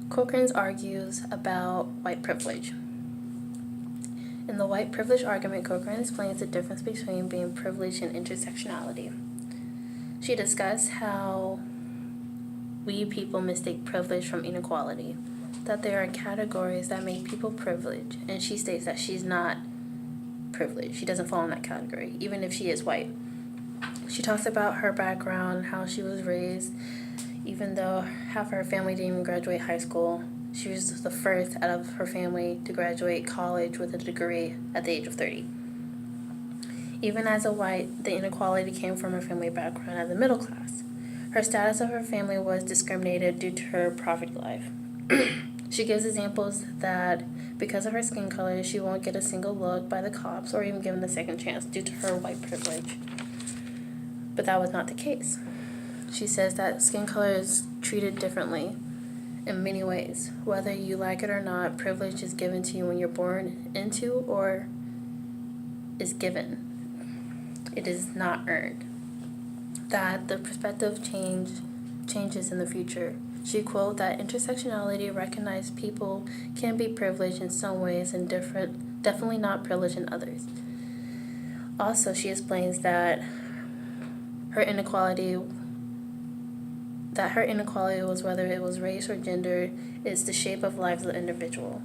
Cochran argues about white privilege. In the white privilege argument, Cochran explains the difference between being privileged and intersectionality. She discussed how we people mistake privilege from inequality, that there are categories that make people privileged, and she states that she's not privileged. She doesn't fall in that category, even if she is white. She talks about her background, how she was raised. Even though half her family didn't even graduate high school, she was the first out of her family to graduate college with a degree at the age of 30. Even as a white, the inequality came from her family background as a middle class. Her status of her family was discriminated due to her poverty life. She gives examples that because of her skin color, she won't get a single look by the cops or even given a second chance due to her white privilege. But that was not the case. She says that skin color is treated differently in many ways. Whether you like it or not, privilege is given to you when you're born into or is given. It is not earned. That the perspective changes in the future. She quoted that intersectionality recognized people can be privileged in some ways and definitely not privileged in others. Also, she explains that her inequality was whether it was race or gender is the shape of life of the individual.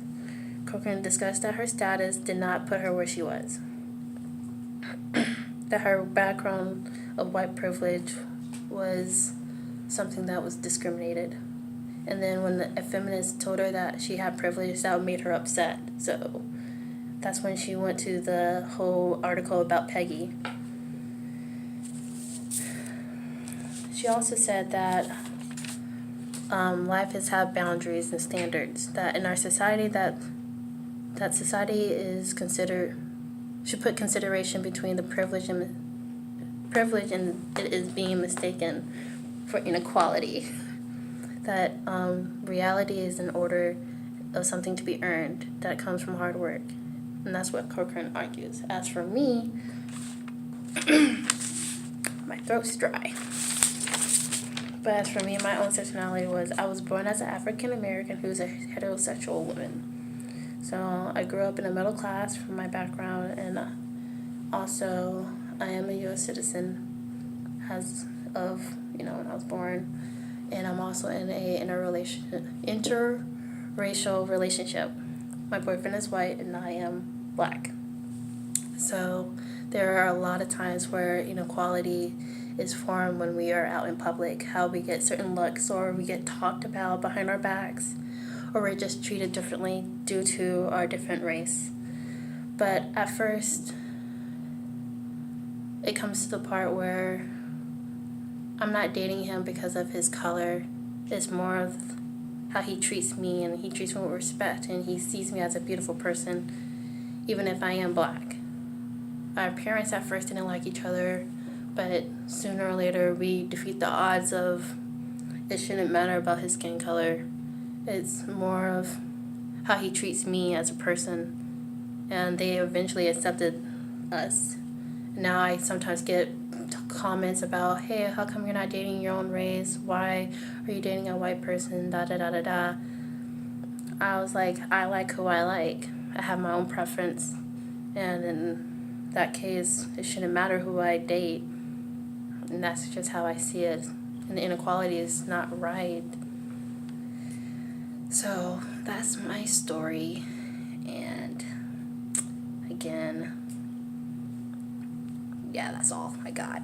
Cochran discussed that her status did not put her where she was. That her background of white privilege was something that was discriminated. And then when a feminist told her that she had privilege, that made her upset. So that's when she went to the whole article about Peggy. She also said that life has had boundaries and standards. That in our society, that society is should put consideration between the privilege and it is being mistaken for inequality. That reality is an order of something to be earned that comes from hard work, and that's what Cochran argues. As for me, my throat's dry. But as for me, my own sexuality was I was born as an African American who's a heterosexual woman. So I grew up in a middle class from my background, and also I am a U.S. citizen as of when I was born, and I'm also in a interracial relationship. My boyfriend is white and I am black. So there are a lot of times where inequality is formed when we are out in public, how we get certain looks or we get talked about behind our backs, or we're just treated differently due to our different race. But at first, it comes to the part where I'm not dating him because of his color. It's more of how he treats me, and he treats me with respect, and he sees me as a beautiful person, even if I am black. Our parents at first didn't like each other, but sooner or later we defeat the odds of it shouldn't matter about his skin color. It's more of how he treats me as a person, and they eventually accepted us. Now I sometimes get comments about, hey, how come you're not dating your own race? Why are you dating a white person? Da da da da da. I was like, I like who I like. I have my own preference, and in that case, it shouldn't matter who I date. And that's just how I see it. And the inequality is not right. So that's my story. And again, yeah, that's all I got.